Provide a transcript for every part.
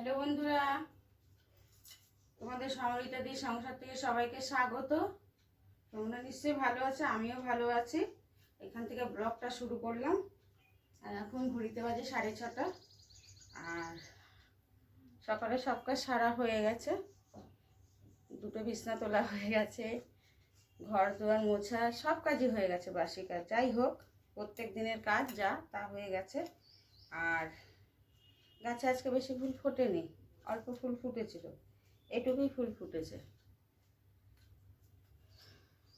Hello বন্ধুরা, তোমাদের সমরিতা দি সংসার থেকে সবাইকে স্বাগত। তোমরা নিশ্চয়ই ভালো আছো, আমিও ভালো আছি। এখান থেকে ব্লগটা শুরু করলাম। আর এখন ঘড়িতে বাজে 6:30। আর সকালে সব কাজ সারা হয়ে গেছে, দুটো বিছনা তোলা হয়ে গেছে, ঘর দুয়ার মোছা সব কাজই হয়ে গেছে, বাসি কাজ যাই হোক, প্রত্যেক দিনের কাজ যা তা হয়ে গেছে। আর গাছে আজকে বেশি ফুল ফোটেনি, অল্প ফুল ফুটেছিল, এটুকুই ফুল ফুটেছে।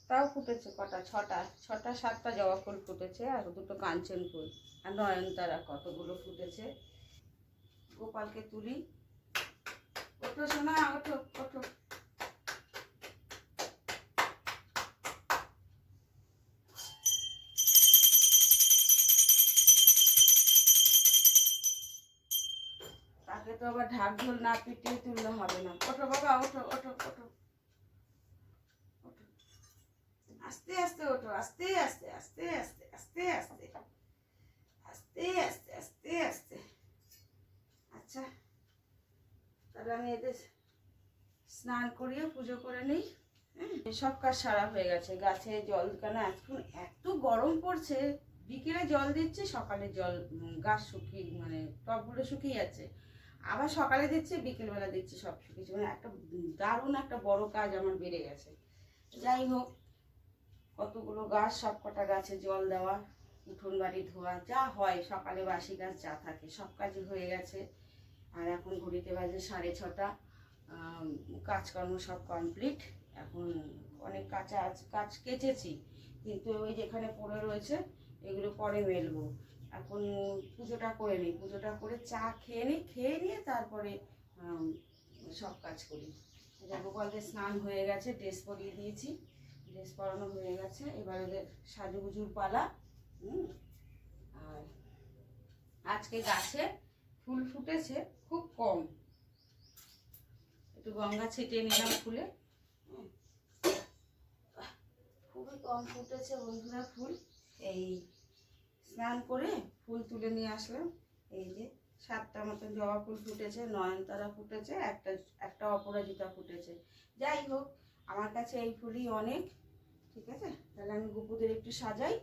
তাও ফুটেছে কটা, ছটা সাতটা জবা ফুল ফুটেছে, আর দুটো কাঞ্চন ফুল আর নয়নতারা কতগুলো ফুটেছে। গোপালকে তুলি, ওঠো সোনা, ওঠো ওঠো। তাকে তো আবার ঢাক ঢোল না পিটিয়ে তুললে হবে না। ওঠো বাবা, ওঠো ওঠো ওঠো ওঠো, আস্তে আস্তে ওঠো, আস্তে আস্তে আস্তে আস্তে আস্তে আস্তে আস্তে আস্তে আস্তে আস্তে। আচ্ছা, তাহলে আমি এদের স্নান করিয়ে পুজো করে নিই। সব কাজ সারা হয়ে গেছে। গাছে জল, কেন এখন এত গরম পড়ছে, বিকেলে জল দিচ্ছে, সকালে জল গাছ শুকিয়ে মানে টবগুলো শুকিয়ে যাচ্ছে, আবার সকালে দিচ্ছে, বিকেলবেলা দিচ্ছে, সব শুকিয়েছে। মানে একটা দারুণ একটা বড় কাজ আমার বেড়ে গেছে। যাই হোক, কতগুলো গাছ, সব কটা গাছে জল দেওয়া, উঠোন বাড়ি ধোয়া, যা হয় সকালে বাসি কাজ যা থাকে সব কাজই হয়ে গেছে। আর এখন ঘড়িতে বাজে 6:30। কাজকর্ম সব কমপ্লিট। এখন অনেক কাজ কেচেছি, কিন্তু ওই যেখানে পড়ে রয়েছে এগুলো পরে মেলবো। এখন পুজোটা করে নিই, পুজোটা করে চা খেয়ে নিয়ে তারপরে সব কাজ করি। গোপালদের স্নান হয়ে গেছে, ড্রেস পরিয়ে দিয়েছি, ড্রেস পরানো হয়ে গেছে, এবার ওদের সাজুগুজুর পালা। আর আজকে গাছে ফুল ফুটেছে খুব কম, একটু গঙ্গা ছিটিয়ে নিলাম ফুলে। খুবই কম ফুটেছে বন্ধুরা ফুল। এই স্নান করে ফুল তুলে নিয়ে আসলাম। এই যে 7টা মতন জবা ফুল ফুটেছে, নয়নতারা ফুটেছে, একটা অপরাজিতা ফুটেছে। যাই হোক, আমার কাছে এই ফুলই অনেক। ঠিক আছে, তাহলে আমি গুপুদের একটু সাজাই।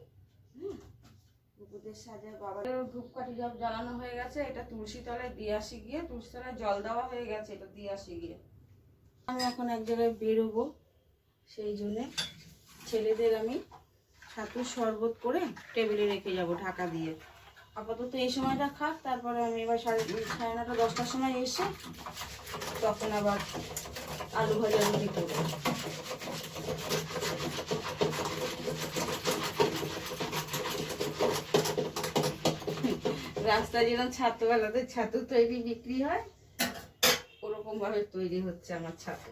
গুপুদের সাজাই। বাবার ধূপকাঠি সব জ্বালানো হয়ে গেছে, এটা তুলসী তলায় দিয়ে আসি গিয়ে, তুলসী তলায় জল দেওয়া হয়ে গেছে, এটা দিয়ে আসি গিয়ে। আমি এখন এক জায়গায় বেরোবো, সেই জন্যে ছেলেদের আমি ছাতুর শরবত করে টেবিলে রেখে যাব ঢাকা দিয়ে। আপাতত এই সময়টা খাক, তারপরে আমি এবার 9:30 10টার সময় এসে তখন আবার আলু ভাজা রুটি করবো। রাস্তায় যেরকম ছাতুওয়ালাতে ছাতু তৈরি বিক্রি হয়, ওরকম ভাবে তৈরি হচ্ছে আমার ছাতু।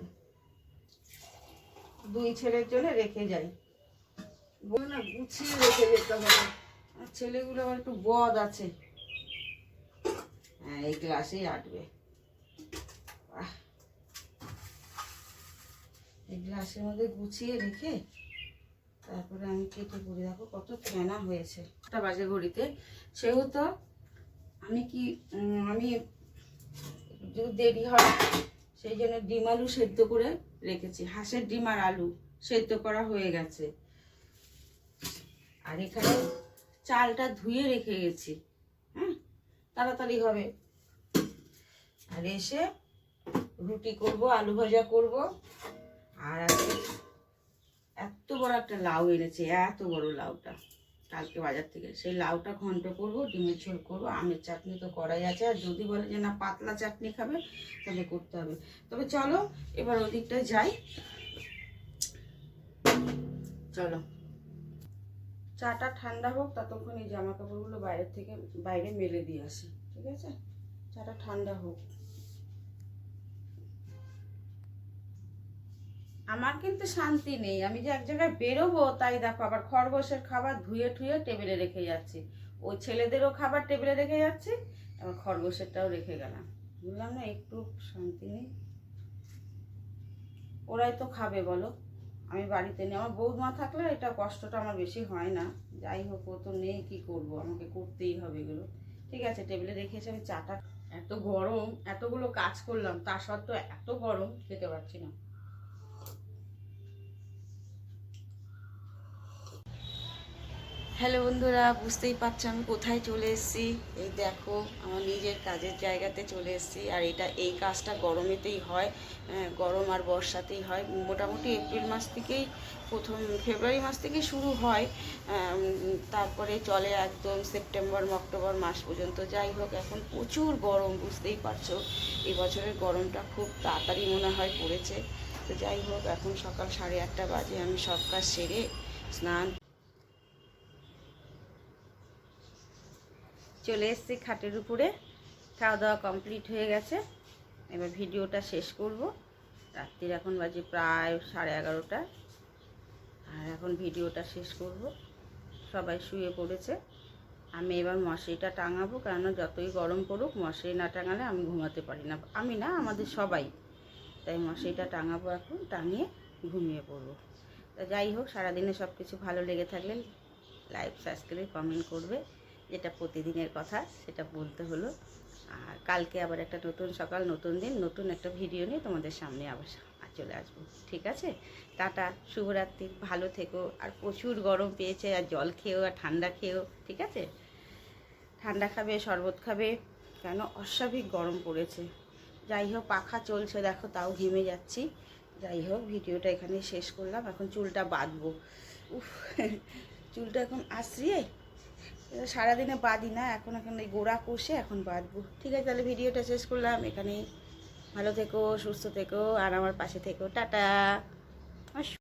2 ছেলের জন্য রেখে যাই, বল না, গুছিয়ে রেখে যেতে হবে। আর ছেলেগুলো আবার একটু বদ আছে। হ্যাঁ, এই গ্লাসেই আটবে। এই গ্লাসের মধ্যে গুছিয়ে রেখে তারপরে আমি কেটে পড়ে, দেখো কত ফেনা হয়েছে। 8টা বাজে ঘড়িতে, সেহেতু আমি যদি দেরি হয় সেই জন্য ডিম আলু সেদ্ধ করে রেখেছি। হাঁসের ডিম আর আলু সেদ্ধ করা হয়ে গেছে। আর এখানে চালটা ধুয়ে রেখে গেছি, তাড়াতাড়ি হবে। আর এসে রুটি করব, আলু ভাজা করব। আর আজকে এত বড় একটা লাউ এনেছে, এত বড় লাউটা কালকে বাজার থেকে, সেই লাউটা ঘন্ট করব, ডিমের ঝোল করব, আমের চাটনি তো করাই আছে। আর যদি বলে যে না পাতলা চাটনি খাবে তাহলে করতে হবে। তবে চলো এবার ওদিকটায় যাই, চলো। চাটা ঠান্ডা হোক, ততক্ষণ এই জামা কাপড়গুলো বাইরে মেলে দিয়ে আসি। ঠিক আছে, চাটা ঠান্ডা হোক। আমার কিন্তু শান্তি নেই, আমি যে এক জায়গায় বেরোবো তাই দেখো আবার খরগোশের খাবার ধুয়ে ঠুয়ে টেবিলে রেখে যাচ্ছি, ওই ছেলেদেরও খাবার টেবিলে রেখে যাচ্ছি, আবার খরগোশেরটাও রেখে গেলাম। বুঝলাম না, একটু শান্তি নেই। ওরাই তো খাবে বলো, আমি বাড়িতে নেই। আমার বৌমা থাকলে এটা কষ্টটা আমার বেশি হয় না। যাই হোক, ও তো নেই, কি করব, আমাকে করতেই হবে এগুলো। ঠিক আছে, টেবিলে রেখে এসে আমি চাটা এত গরম, এতগুলো কাজ করলাম তা সত্ত্বেও এত গরম, খেতে পারছি না। হ্যালো বন্ধুরা, বুঝতেই পারছো আমি কোথায় চলে এসেছি। এই দেখো আমার নিজের কাজের জায়গাতে চলে এসেছি। আর এই কাজটা গরমেতেই হয়, গরম আর বর্ষাতেই হয়। মোটামুটি এপ্রিল মাস থেকেই ফেব্রুয়ারি মাস থেকেই শুরু হয়, তারপরে চলে একদম সেপ্টেম্বর অক্টোবর মাস পর্যন্ত। যাই হোক, এখন প্রচুর গরম, বুঝতেই পারছো এই বছরের গরমটা খুব তাড়াতাড়ি মনে হয় পড়েছে। তো যাই হোক, এখন সকাল 8:30 বাজে, আমি সব কাজ সেরে স্নান চলে এসেছি খাটের উপরে। খাওয়া দাওয়া কমপ্লিট হয়ে গেছে, এবার ভিডিওটা শেষ করব। রাত্রির এখন বাজে প্রায় 11:30, আর এখন ভিডিওটা শেষ করব। সবাই শুয়ে পড়েছে, আমি এবার মশারিটা টাঙাবো, কেননা যতই গরম পড়ুক মশারি না টাঙালে আমি ঘুমাতে পারি না। আমি না, আমাদের সবাই। তাই মশারিটা টাঙাবো, এখন টাঙিয়ে ঘুমিয়ে পড়বো। তা যাই হোক, সারাদিনে সব কিছু ভালো লেগে থাকলে লাইক, সাবস্ক্রাইব, কমেন্ট করবে। যেটা প্রতিদিনের কথা সেটা বলতে হলো। আর কালকে আবার একটা নতুন সকাল, নতুন দিন, নতুন একটা ভিডিও নিয়ে তোমাদের সামনে আবার চলে আসবো। ঠিক আছে, টাটা, শুভরাত্রি, ভালো থেকো। আর প্রচুর গরম পেয়েছে, আর জল খেয়েও আর ঠান্ডা খেয়েও, ঠিক আছে? ঠান্ডা খাবে, শরবত খাবে, কেন অস্বাভাবিক গরম পড়েছে। যাই হোক, পাখা চলছে দেখো, তাও ঘেমে যাচ্ছি। যাই হোক, ভিডিওটা এখানে শেষ করলাম। এখন চুলটা বাঁধবো। উফ, চুলটা এখন আশ্রিয়ে সারাদিনে বাঁধি না, এখন এই গোড়া কষে এখন বাঁধবো। ঠিক আছে, তাহলে ভিডিওটা শেষ করলাম এখানেই। ভালো থেকো, সুস্থ থেকো, আর আমার পাশে থেকো। টাটা।